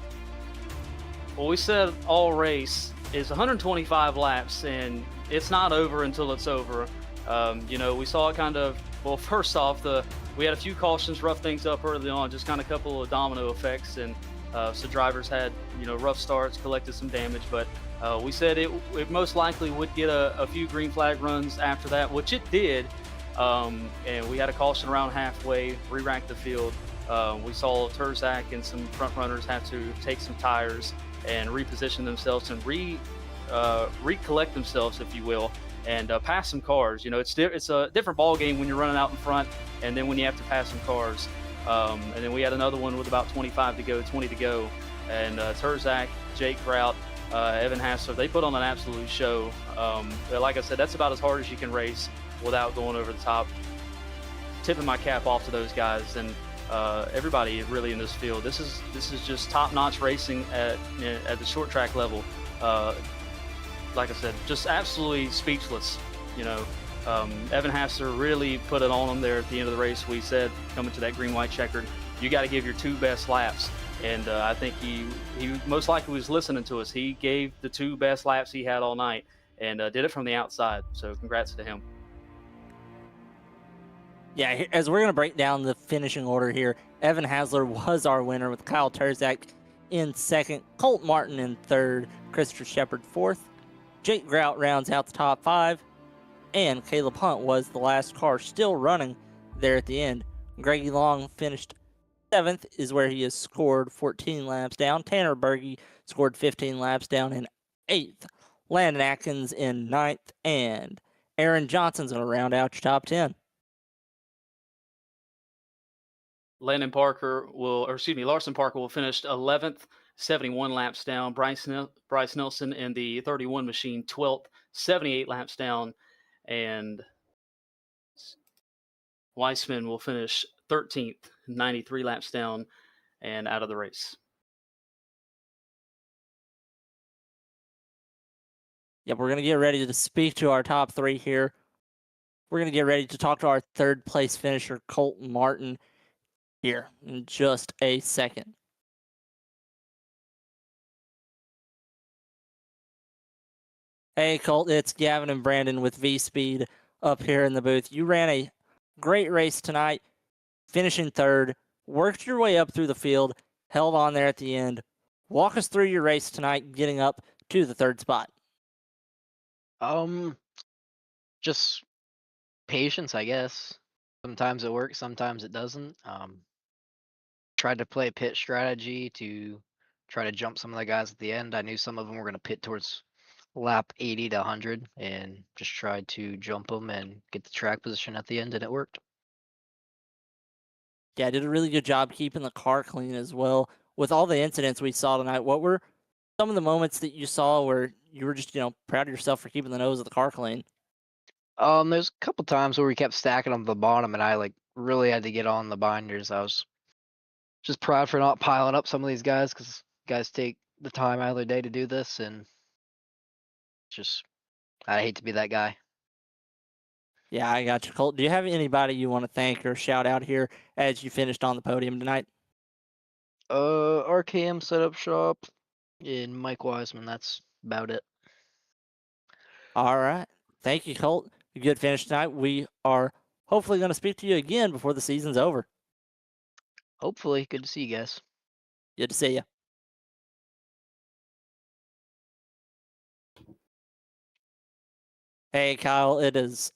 E: Well, we said all race is 125 laps, and it's not over until it's over. We saw it kind of, well, first off, we had a few cautions, rough things up early on, just kind of a couple of domino effects, and so drivers had, rough starts, collected some damage, but we said it most likely would get a few green flag runs after that, which it did, and we had a caution around halfway, re-ranked the field. We saw Terzak and some front runners have to take some tires and reposition themselves and recollect themselves, if you will, and pass some cars. You know, it's a different ball game when you're running out in front, and then when you have to pass some cars. And then we had another one with about 25 to go, 20 to go, and Terzak, Jake Grout, Evan Hassler, they put on an absolute show. Like I said, that's about as hard as you can race without going over the top. Tipping my cap off to those guys and everybody really in this field. This is just top-notch racing at the short track level. Like I said, just absolutely speechless. You know, Evan Hassler really put it on them there at the end of the race. We said coming to that green-white checkered, you got to give your 2 best laps. And I think he most likely was listening to us. He gave the 2 best laps he had all night and did it from the outside. So congrats to him.
D: Yeah, as we're going to break down the finishing order here, Evan Hassler was our winner with Kyle Terzak in second, Colt Martin in third, Christopher Shepard fourth, Jake Grout rounds out the top 5, and Caleb Hunt was the last car still running there at the end. Greggy Long finished 7th, is where he has scored 14 laps down. Tanner Berge scored 15 laps down in 8th. Landon Atkins in 9th, and Aaron Johnson's going to round out your top 10.
E: Larson Parker will finish 11th, 71 laps down. Bryce Nelson in the 31 machine, 12th, 78 laps down. And Weissman will finish 13th, 93 laps down and out of the race.
D: Yep, we're going to get ready to speak to our top 3 here. We're going to get ready to talk to our 3rd place finisher, Colt Martin, here in just a second. Hey, Colt, it's Gavin and Brandon with V-Speed up here in the booth. You ran a great race tonight, finishing 3rd, worked your way up through the field, held on there at the end. Walk us through your race tonight, getting up to the 3rd spot.
F: Just patience, I guess. Sometimes it works, sometimes it doesn't. Tried to play pit strategy to try to jump some of the guys at the end. I knew some of them were going to pit towards lap 80 to 100 and just tried to jump them and get the track position at the end, and it worked.
D: Yeah, did a really good job keeping the car clean as well. With all the incidents we saw tonight, what were some of the moments that you saw where you were just, proud of yourself for keeping the nose of the car clean?
F: There's a couple times where we kept stacking them to the bottom, and I really had to get on the binders. I was just proud for not piling up some of these guys because guys take the time out of their day to do this, and just I hate to be that guy.
D: Yeah, I got you, Colt. Do you have anybody you want to thank or shout out here as you finished on the podium tonight?
F: RKM Setup Shop and Mike Wiseman. That's about it.
D: All right. Thank you, Colt. A good finish tonight. We are hopefully going to speak to you again before the season's over.
F: Hopefully. Good to see you guys.
D: Good to see you. Hey, Kyle, it is...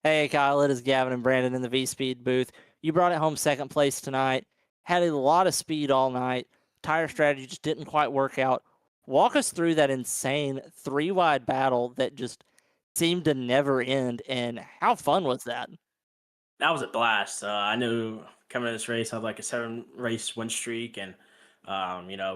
D: Hey, Kyle, it is Gavin and Brandon in the V-Speed booth. You brought it home 2nd place tonight. Had a lot of speed all night. Tire strategy just didn't quite work out. Walk us through that insane 3-wide battle that just seemed to never end, and how fun was that?
G: That was a blast. I knew coming to this race, I had like a 7-race win streak, and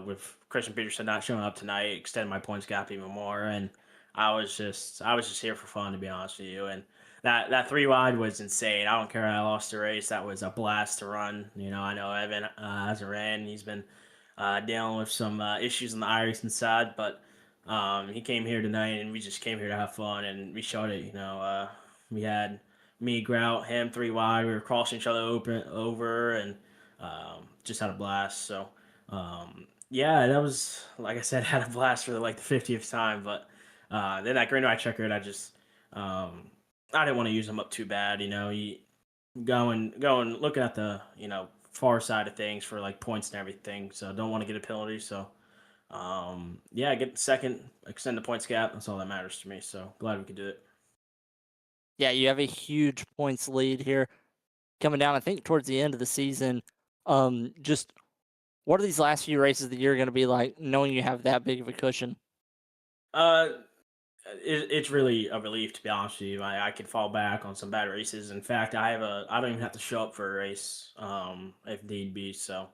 G: with Christian Peterson not showing up tonight, extended my points gap even more. And I was just here for fun, to be honest with you. And that 3-wide was insane. I don't care. I lost the race. That was a blast to run. I know Evan hasn't ran. He's been dealing with some issues on the iRacing side, but he came here tonight, and we just came here to have fun, and we showed it. We had me, Grout, him 3-wide. We were crossing each other over, and just had a blast. So, yeah, that was, like I said, had a blast for the 50th time. But then that green white checkered, I just I didn't want to use them up too bad. You going looking at the far side of things for points and everything. So don't want to get a penalty. So yeah, get 2nd, extend the points gap. That's all that matters to me. So glad we could do it.
D: Yeah, you have a huge points lead here coming down, I think, towards the end of the season. Just What are these last few races of the year going to be like, knowing you have that big of a cushion?
G: Uh, it's really a relief, to be honest with you. I could fall back on some bad races. In fact, I don't even have to show up for a race, if need be. So,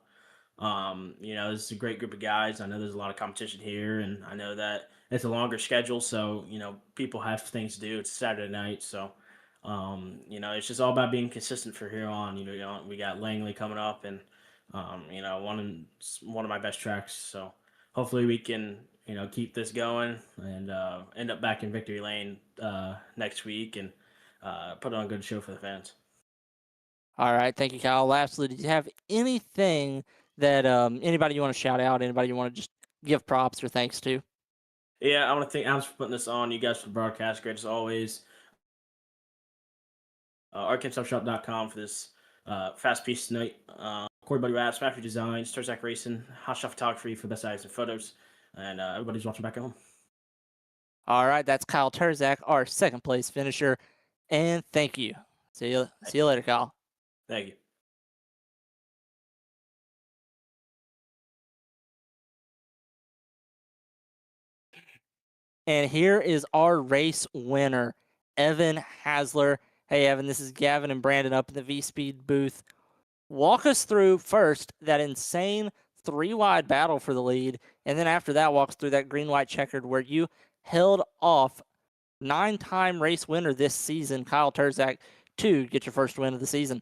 G: this is a great group of guys. I know there's a lot of competition here, and I know that it's a longer schedule. So, people have things to do. It's Saturday night, so it's just all about being consistent for here on. We got Langley coming up, and one of my best tracks. So hopefully we can keep this going and end up back in victory lane next week and put on a good show for the fans.
D: All right. Thank you, Kyle. Lastly, did you have anything that anybody you want to shout out, anybody you want to just give props or thanks to?
G: Yeah, I want to thank Alex for putting this on. You guys for the broadcast, great as always. ArkansasShop.com for this fast piece tonight. Corey Buddy Raps, Factory Design, Starzak Racing, Hot Shot Photography for best eyes and photos, and everybody's watching back at home.
D: All right, that's Kyle Terzak, our second place finisher, and thank you. See you later, Kyle.
G: Thank you.
D: And here is our race winner, Evan Hasler. Hey, Evan, this is Gavin and Brandon up in the V-Speed booth. Walk us through first that insane 3-wide battle for the lead, and then after that, walk us through that green-white checkered where you held off 9-time race winner this season, Kyle Terzak, to get your first win of the season.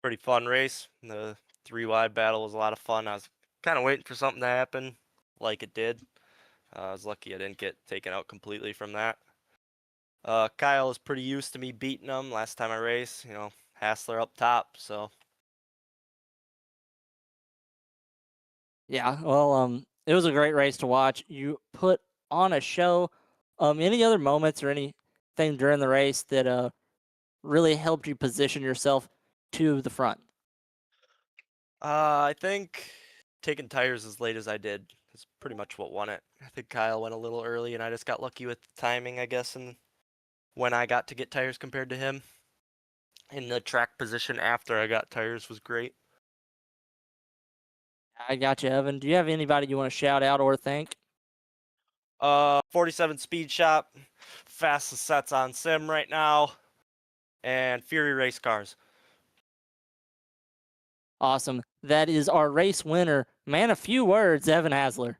H: Pretty fun race. The 3-wide battle was a lot of fun. I was kind of waiting for something to happen like it did. I was lucky I didn't get taken out completely from that. Kyle is pretty used to me beating him last time I raced. Hassler up top, so.
D: Yeah, well, it was a great race to watch. You put on a show. Any other moments or anything during the race that really helped you position yourself to the front?
H: I think taking tires as late as I did is pretty much what won it. I think Kyle went a little early, and I just got lucky with the timing, I guess, and when I got to get tires compared to him. And the track position after I got tires was great.
D: I got you, Evan. Do you have anybody you want to shout out or thank?
H: 47 Speed Shop, fastest sets on sim right now, and Fury Race Cars.
D: Awesome. That is our race winner. Man, a few words, Evan Hasler.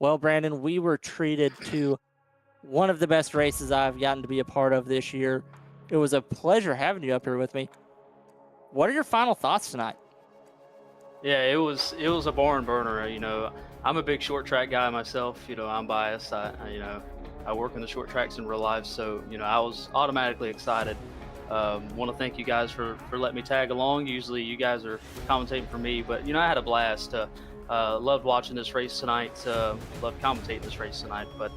D: Well, Brandon, we were treated to one of the best races I've gotten to be a part of this year. It was a pleasure having you up here with me. What are your final thoughts tonight?
E: Yeah, it was a barn burner. I'm a big short track guy myself. I'm biased. I work in the short tracks in real life, so I was automatically excited. Want to thank you guys for letting me tag along. Usually you guys are commentating for me, but I had a blast. Loved watching this race tonight. Loved commentating this race tonight. But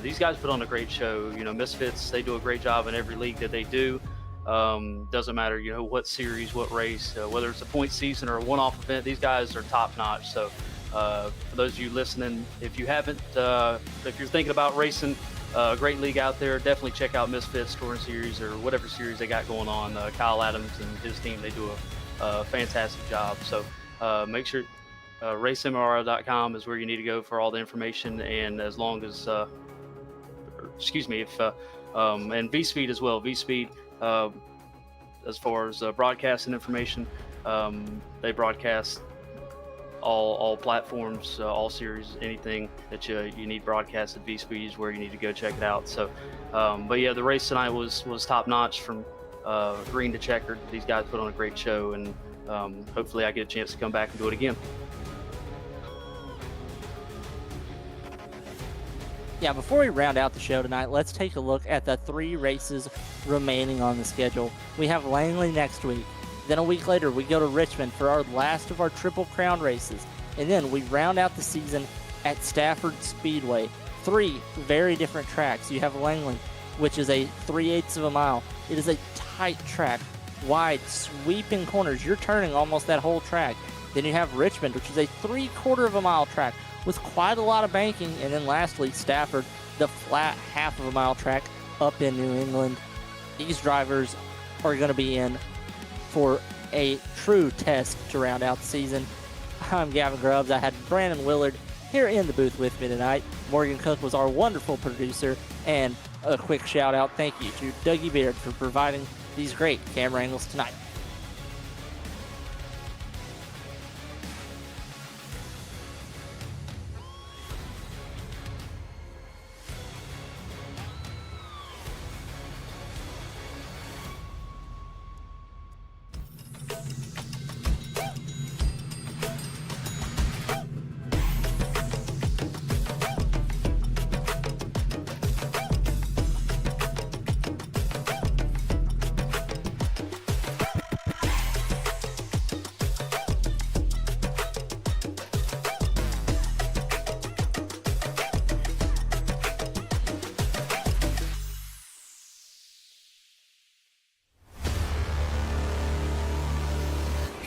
E: these guys put on a great show. Misfits, they do a great job in every league that they do. Doesn't matter, what series, what race, whether it's a point season or a one-off event, these guys are top notch. So for those of you listening, if you haven't, if you're thinking about racing a great league out there, definitely check out Misfits Touring Series or whatever series they got going on. Kyle Adams and his team, they do a fantastic job. So make sure racemrl.com is where you need to go for all the information. And as long as, and V-Speed as well. V-Speed, as far as broadcasting information, they broadcast all platforms, all series, anything that you need broadcasted. V-Speed is where you need to go check it out. So, but yeah, the race tonight was top notch from green to checkered. These guys put on a great show, and hopefully I get a chance to come back and do it again.
D: Yeah, before we round out the show tonight, let's take a look at the 3 races remaining on the schedule. We have Langley next week. Then a week later, we go to Richmond for our last of our Triple Crown races. And then we round out the season at Stafford Speedway. 3 very different tracks. You have Langley, which is a 3/8 of a mile. It is a tight track, wide, sweeping corners. You're turning almost that whole track. Then you have Richmond, which is a 3/4 of a mile track with quite a lot of banking. And then lastly, Stafford, the flat 1/2 of a mile track up in New England. These drivers are going to be in for a true test to round out the season. I'm Gavin Grubbs. I had Brandon Willard here in the booth with me tonight. Morgan Cook was our wonderful producer, and a quick shout out thank you to Dougie Beard for providing these great camera angles tonight.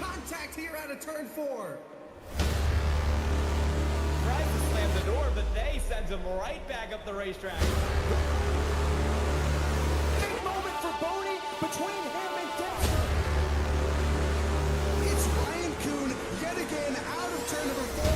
A: Contact here out of turn 4.
C: Tries to slam the door, but they sends him right back up the racetrack.
A: Big moment for Boney between him and Dexter. It's Ryan Kuhn yet again out of turn number 4.